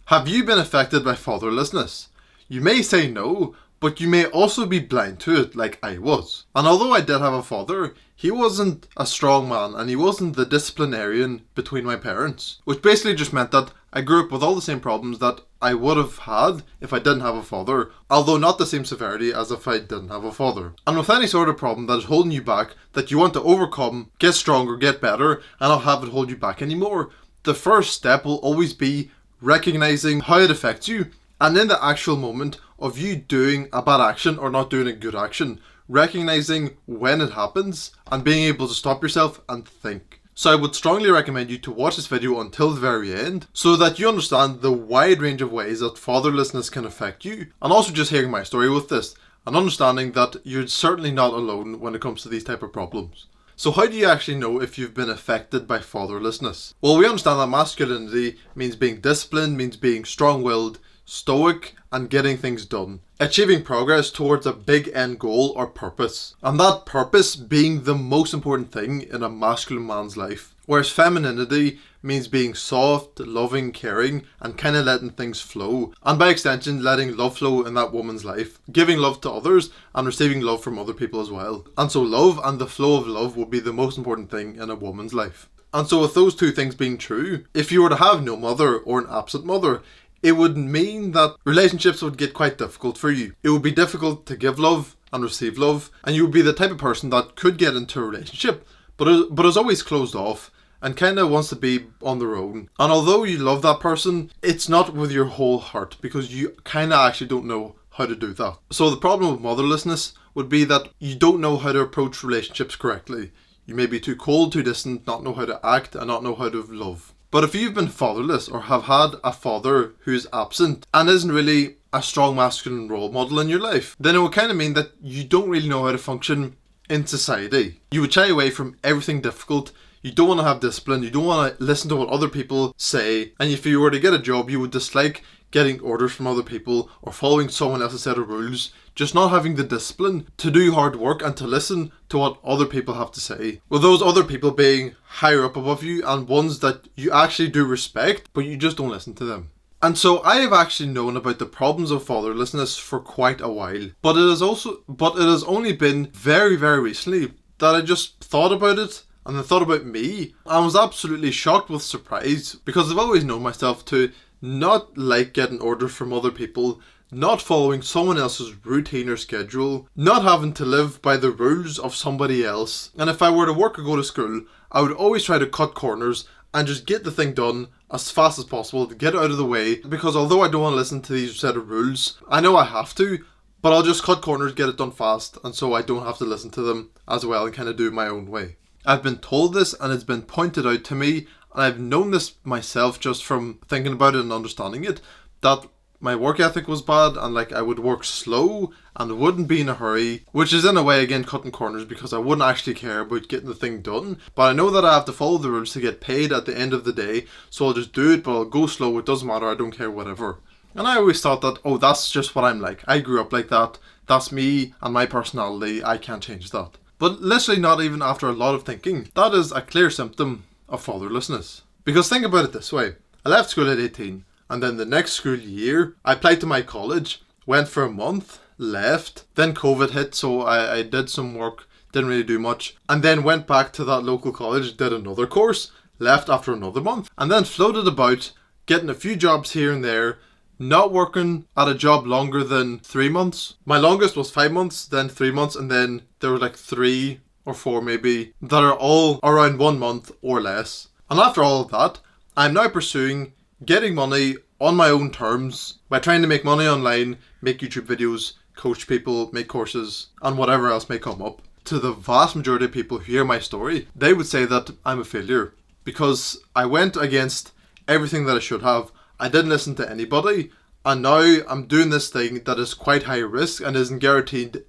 Have you been affected by fatherlessness? You may say no, but you may also be blind to it like I was. And although I did have a father, he wasn't a strong man and he wasn't the disciplinarian between my parents. Which basically just meant that I grew up with all the same problems that I would have had if I didn't have a father, although not the same severity as if I didn't have a father. And with any sort of problem that is holding you back, that you want to overcome, get stronger, get better, and not have it hold you back anymore, the first step will always be recognizing how it affects you, and in the actual moment of you doing a bad action or not doing a good action, recognizing when it happens and being able to stop yourself and think. So I would strongly recommend you to watch this video until the very end so that you understand the wide range of ways that fatherlessness can affect you, and also just hearing my story with this and understanding that you're certainly not alone when it comes to these type of problems. So how do you actually know if you've been affected by fatherlessness? Well, we understand that masculinity means being disciplined, means being strong-willed, stoic, and getting things done. Achieving progress towards a big end goal or purpose. And that purpose being the most important thing in a masculine man's life. Whereas femininity means being soft, loving, caring, and kind of letting things flow. And by extension, letting love flow in that woman's life. Giving love to others and receiving love from other people as well. And so love and the flow of love will be the most important thing in a woman's life. And so with those two things being true, if you were to have no mother or an absent mother, it would mean that relationships would get quite difficult for you. It would be difficult to give love and receive love, and you would be the type of person that could get into a relationship, but is always closed off and kind of wants to be on their own. And although you love that person, it's not with your whole heart because you kind of actually don't know how to do that. So the problem with motherlessness would be that you don't know how to approach relationships correctly. You may be too cold, too distant, not know how to act, and not know how to love. But if you've been fatherless or have had a father who's absent and isn't really a strong masculine role model in your life, then it would kind of mean that you don't really know how to function in society. You would shy away from everything difficult. You don't want to have discipline. You don't want to listen to what other people say. And if you were to get a job, you would dislike getting orders from other people or following someone else's set of rules. Just not having the discipline to do hard work and to listen to what other people have to say. With those other people being higher up above you and ones that you actually do respect, but you just don't listen to them. And so I have actually known about the problems of fatherlessness for quite a while. But it has only been very, very recently that I just thought about it and then thought about me. I was absolutely shocked with surprise because I've always known myself to not like getting orders from other people, not following someone else's routine or schedule, not having to live by the rules of somebody else. And if I were to work or go to school, I would always try to cut corners and just get the thing done as fast as possible to get it out of the way, because although I don't want to listen to these set of rules, I know I have to, but I'll just cut corners, get it done fast, and so I don't have to listen to them as well and kind of do it my own way. I've been told this and it's been pointed out to me, and I've known this myself just from thinking about it and understanding it, that my work ethic was bad and like I would work slow and wouldn't be in a hurry, which is in a way again cutting corners because I wouldn't actually care about getting the thing done. But I know that I have to follow the rules to get paid at the end of the day, so I'll just do it, but I'll go slow, it doesn't matter, I don't care, whatever. And I always thought that, oh, that's just what I'm like. I grew up like that, that's me and my personality, I can't change that. But literally not even after a lot of thinking, that is a clear symptom of fatherlessness. Because think about it this way, I left school at 18. And then the next school year, I applied to my college, went for a month, left. Then COVID hit, so I did some work, didn't really do much. And then went back to that local college, did another course, left after another month. And then floated about, getting a few jobs here and there, not working at a job longer than 3 months. My longest was 5 months, then 3 months, and then there were like 3 or 4 maybe that are all around 1 month or less. And after all of that, I'm now pursuing getting money on my own terms by trying to make money online, make YouTube videos, coach people, make courses, and whatever else may come up. To the vast majority of people who hear my story, they would say that I'm a failure because I went against everything that I should have. I didn't listen to anybody, and now I'm doing this thing that is quite high risk and isn't guaranteed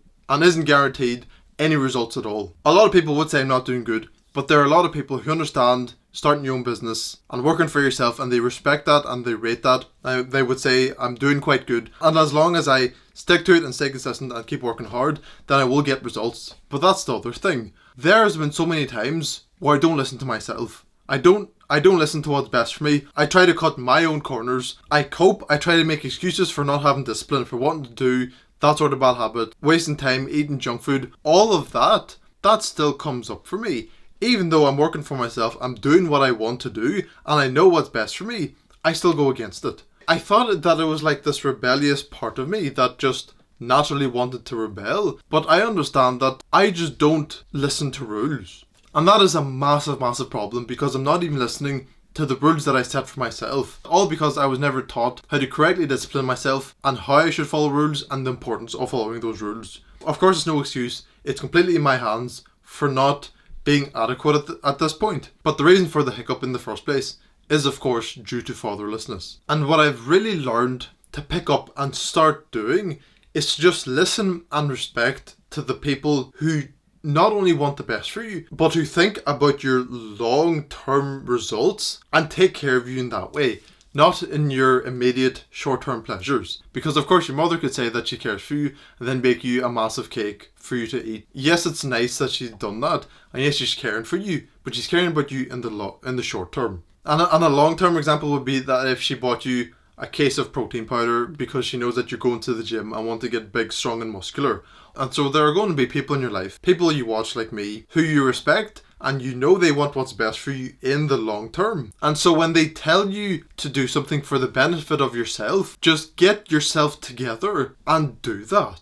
any results at all. A lot of people would say I'm not doing good, but there are a lot of people who understand starting your own business and working for yourself, and they respect that and they rate that. They would say I'm doing quite good, and as long as I stick to it and stay consistent and keep working hard, then I will get results. But that's the other thing. There has been so many times where I don't listen to myself. I don't I don't listen to what's best for me. I try to cut my own corners. I cope. I try to make excuses for not having discipline, for wanting to do that sort of bad habit, wasting time, eating junk food. All of that still comes up for me. Even though I'm working for myself, I'm doing what I want to do, and I know what's best for me, I still go against it. I thought that it was like this rebellious part of me that just naturally wanted to rebel, but I understand that I just don't listen to rules. And that is a massive, massive problem, because I'm not even listening to the rules that I set for myself. All because I was never taught how to correctly discipline myself and how I should follow rules and the importance of following those rules. Of course, it's no excuse. It's completely in my hands for not being adequate at this point. But the reason for the hiccup in the first place is, of course, due to fatherlessness. And what I've really learned to pick up and start doing is to just listen and respect to the people who not only want the best for you, but who think about your long-term results and take care of you in that way, not in your immediate short-term pleasures. Because of course your mother could say that she cares for you and then bake you a massive cake for you to eat. Yes, it's nice that she's done that, and yes, she's caring for you, but she's caring about you in the short term. And a long-term example would be that if she bought you a case of protein powder because she knows that you're going to the gym and want to get big, strong and muscular. And so there are going to be people in your life, people you watch like me, who you respect and you know they want what's best for you in the long term. And so when they tell you to do something for the benefit of yourself, just get yourself together and do that.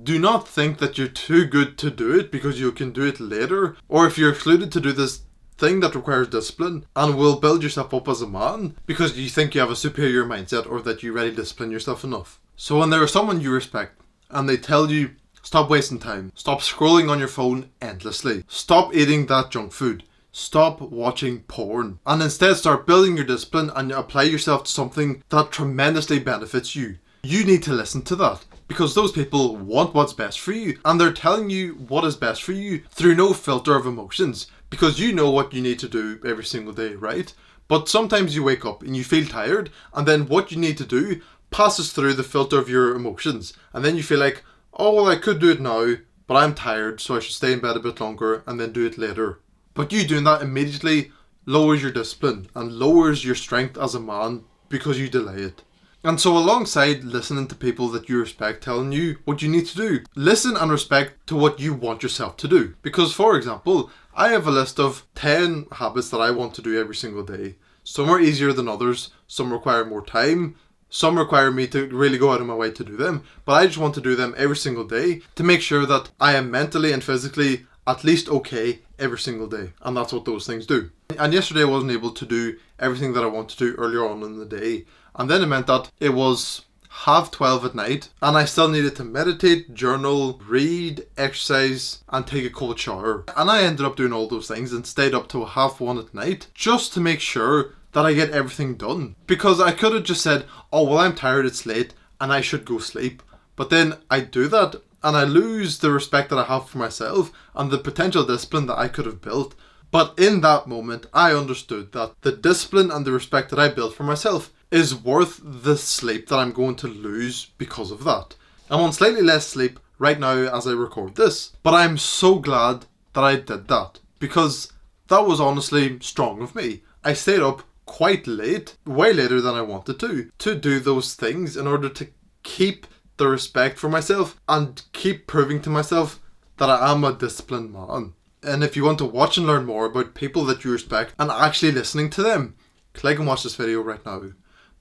Do not think that you're too good to do it because you can do it later, or if you're excluded to do this thing that requires discipline and will build yourself up as a man because you think you have a superior mindset or that you really discipline yourself enough. So when there is someone you respect and they tell you, stop wasting time, stop scrolling on your phone endlessly, stop eating that junk food, stop watching porn, and instead start building your discipline and apply yourself to something that tremendously benefits you, you need to listen to that. Because those people want what's best for you and they're telling you what is best for you through no filter of emotions. Because you know what you need to do every single day, right? But sometimes you wake up and you feel tired, and then what you need to do passes through the filter of your emotions. And then you feel like, oh, well, I could do it now, but I'm tired, so I should stay in bed a bit longer and then do it later. But you doing that immediately lowers your discipline and lowers your strength as a man because you delay it. And so alongside listening to people that you respect telling you what you need to do, listen and respect to what you want yourself to do. Because for example, I have a list of 10 habits that I want to do every single day. Some are easier than others, some require more time, some require me to really go out of my way to do them, but I just want to do them every single day to make sure that I am mentally and physically at least okay every single day. And that's what those things do. And yesterday I wasn't able to do everything that I wanted to do earlier on in the day. And then it meant that it was 12:30 at night and I still needed to meditate, journal, read, exercise and take a cold shower. And I ended up doing all those things and stayed up till 1:30 at night just to make sure that I get everything done. Because I could have just said, oh well, I'm tired, it's late and I should go sleep. But then I do that and I lose the respect that I have for myself and the potential discipline that I could have built. But in that moment, I understood that the discipline and the respect that I built for myself is worth the sleep that I'm going to lose because of that. I'm on slightly less sleep right now as I record this, but I'm so glad that I did that because that was honestly strong of me. I stayed up quite late, way later than I wanted to do those things in order to keep the respect for myself and keep proving to myself that I am a disciplined man. And if you want to watch and learn more about people that you respect and actually listening to them, click and watch this video right now.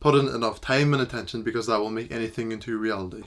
Put in enough time and attention because that will make anything into reality.